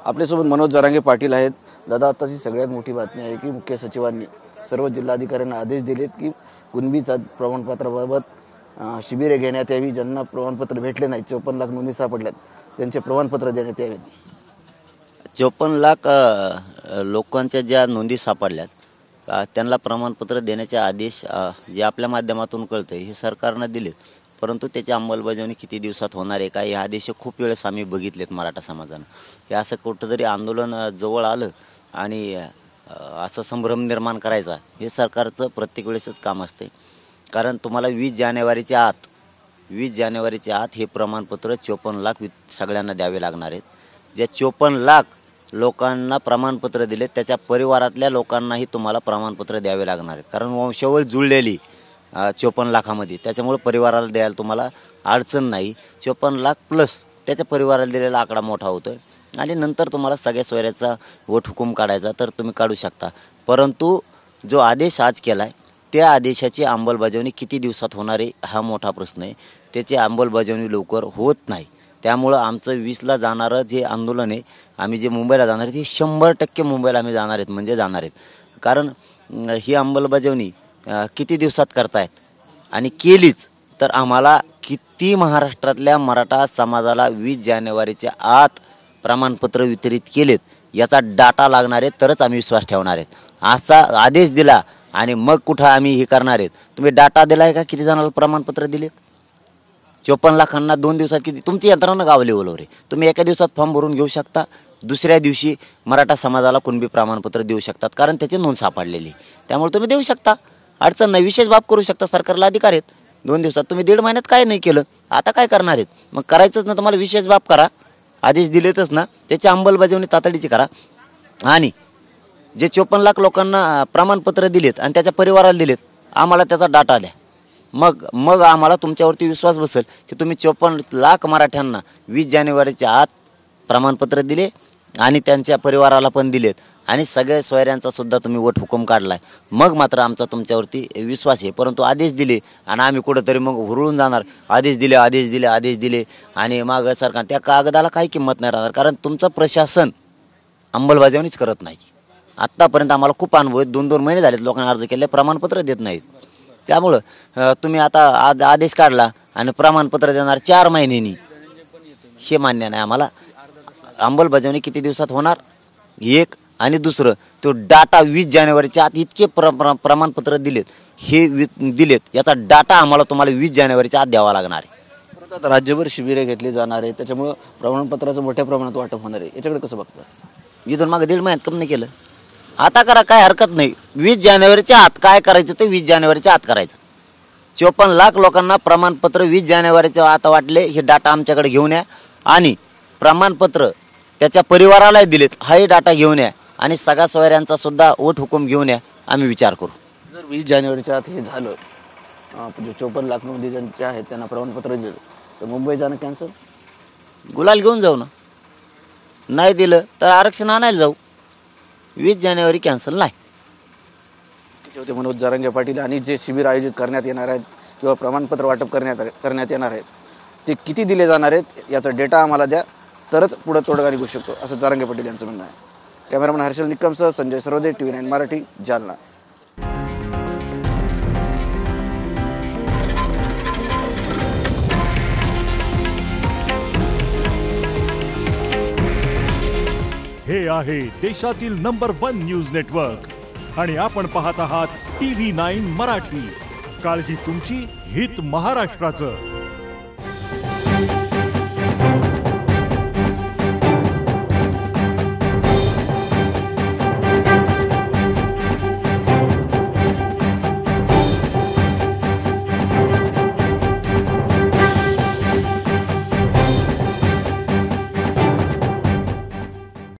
आपल्यासोबत मनोज जरांगे पाटील आहेत। दादा, आताची सगळ्यात मोठी बातमी आहे की मुख्य सचिवांनी सर्व जिल्हाधिकाऱ्यांना आदेश दिलेत की कुणबीचा प्रमाणपत्राबाबत शिबिरे घेण्यात यावी। ज्यांना प्रमाणपत्र भेटले नाही, 54 लाख नोंदी सापडल्यात, त्यांचे प्रमाणपत्र देण्यात यावेत। 54 लाख लोकांच्या ज्या नोंदी सापडल्यात त्यांना प्रमाणपत्र देण्याचे आदेश जे आपल्या माध्यमातून कळते हे सरकारने दिलेत, परंतु त्याची अंमलबजावणी किती दिवसात होणार आहे काय, हे आदेश खूप वेळेस आम्ही बघितलेत मराठा समाजानं। हे असं कुठंतरी आंदोलन जवळ आलं आणि असं संभ्रम निर्माण करायचा हे सरकारचं प्रत्येक वेळेसच काम असते। कारण तुम्हाला 20 जानेवारीच्या आत हे प्रमाणपत्र 54 लाख सगळ्यांना द्यावे लागणार आहेत। ज्या 54 लाख लोकांना प्रमाणपत्र दिले त्याच्या परिवारातल्या लोकांनाही तुम्हाला प्रमाणपत्र द्यावे लागणार आहेत, कारण वंशावळ जुळलेली 54 लाखामध्ये, त्याच्यामुळे परिवाराला द्यायला तुम्हाला अडचण नाही। 54 लाख प्लस त्याच्या परिवाराला दिलेला आकडा मोठा होतो आणि नंतर तुम्हाला सगळ्या सोयऱ्याचा वट हुकूम काढायचा तर तुम्ही काढू शकता। परंतु जो आदेश आज केला आहे त्या आदेशाची अंमलबजावणी किती दिवसात होणार आहे हा मोठा प्रश्न आहे। त्याची अंमलबजावणी लवकर होत नाही, त्यामुळं आमचं 20ला जाणारं जे आंदोलन आहे, आम्ही जे मुंबईला जाणार आहे ते 100% मुंबईला आम्ही जाणार आहेत, म्हणजे जाणार आहेत। कारण ही अंमलबजावणी किती दिवसात करतायत आणि केलीच तर आम्हाला किती महाराष्ट्रातल्या मराठा समाजाला 20 जानेवारीच्या आत प्रमाणपत्र वितरित केलेत याचा डाटा लागणार आहे तरच आम्ही विश्वास ठेवणार आहेत। असा आदेश दिला आणि मग कुठं आम्ही हे करणार आहेत। तुम्ही डाटा दिलाय का किती जणांना प्रमाणपत्र दिलेत? 54 लाखांना 2 दिवसात किती? तुमची यंत्रणा गाव लेवलवर आहे, तुम्ही एका दिवसात फॉर्म भरून घेऊ शकता, दुसऱ्या दिवशी मराठा समाजाला कुणबी प्रमाणपत्र देऊ शकतात, कारण त्याची नोंद सापडलेली, त्यामुळे तुम्ही देऊ शकता, अडचण नाही। विशेष बाब करू शकता, सरकारला अधिकार आहेत 2 दिवसात। तुम्ही 1.5 महिन्यात काय नाही केलं, आता काय करणार आहेत? मग करायचंच ना तुम्हाला, विशेष बाब करा, आदेश दिलेतच ना, त्याची अंमलबजावणी तातडीची करा। आणि जे 54 लाख लोकांना प्रमाणपत्र दिलेत आणि त्याच्या परिवाराला दिलेत, आम्हाला त्याचा डाटा द्या, मग आम्हाला तुमच्यावरती विश्वास बसेल की तुम्ही 54 लाख मराठ्यांना 20 जानेवारीच्या आत प्रमाणपत्र दिले आणि त्यांच्या परिवाराला पण दिलेत आणि सगळ्या सोयऱ्यांचा सुद्धा तुम्ही वट हुकूम काढलाय, मग मात्र आमचा तुमच्यावरती विश्वास आहे। परंतु आदेश दिले आणि आम्ही कुठंतरी मग हुरळून जाणार, आदेश दिले आणि मग सरकार त्या कागदाला काही किंमत नाही राहणार, कारण तुमचं प्रशासन अंमलबजावणीच करत नाही। आत्तापर्यंत आम्हाला खूप अनुभव आहेत, 2-2 महिने झालेत लोकांना अर्ज केले, प्रमाणपत्र देत नाहीत। त्यामुळं तुम्ही आता आदेश काढला आणि प्रमाणपत्र देणार 4 महिन्यांनी, हे मान्य नाही आम्हाला। अंमलबजावणी किती दिवसात होणार एक, आणि दुसरं तो डाटा 20 जानेवारीच्या आत इतके प्रमाणपत्र दिलेत याचा डाटा आम्हाला तुम्हाला 20 जानेवारीच्या आत द्यावा लागणार आहे। परंतु आता राज्यभर शिबिरे घेतली जाणार आहे, त्याच्यामुळे प्रमाणपत्राचं मोठ्या प्रमाणात वाटप होणार आहे, याच्याकडे कसं बघता? इथून मागे 1.5 महिन्यात कमी नाही केलं, आता करा, काय हरकत नाही। 20 जानेवारीच्या आत काय करायचं ते 20 जानेवारीच्या आत करायचं। 54 लाख लोकांना प्रमाणपत्र 20 जानेवारीच्या आत वाटले, हे डाटा आमच्याकडे घेऊन या आणि प्रमाणपत्र त्याच्या परिवाराला दिलेत हाही डाटा घेऊन या आणि सगळ्या सोयऱ्यांचा सुद्धा वट हुकूम घेऊन या, आम्ही विचार करू। जर 20 जानेवारीच्या आत हे झालं, जो 54 लाख नोंदी ज्यांच्या आहेत त्यांना प्रमाणपत्र दिलं, तर मुंबई जाणं कॅन्सल? गुलाल घेऊन जाऊ ना, नाही दिलं तर आरक्षण आणायला जाऊ, 20 जानेवारी कॅन्सल नाही। होते मनोज जरांगे पाटील। आणि जे शिबिर आयोजित करण्यात येणार आहेत किंवा प्रमाणपत्र वाटप करण्यात येणार आहेत ते किती दिले जाणार आहेत याचा डेटा आम्हाला द्या, तरच पुढे तोडगा निघू शकतो, असं जरांगे पाटील यांचं म्हणणं आहे। कॅमेरामन हर्षल निकमसह संजय सरवदे, TV9 मराठी, जालना। हे आहे देशातील नंबर 1 न्यूज नेटवर्क आणि आपण पाहत आहात TV9 मराठी। काळजी तुमची, हित महाराष्ट्राचं।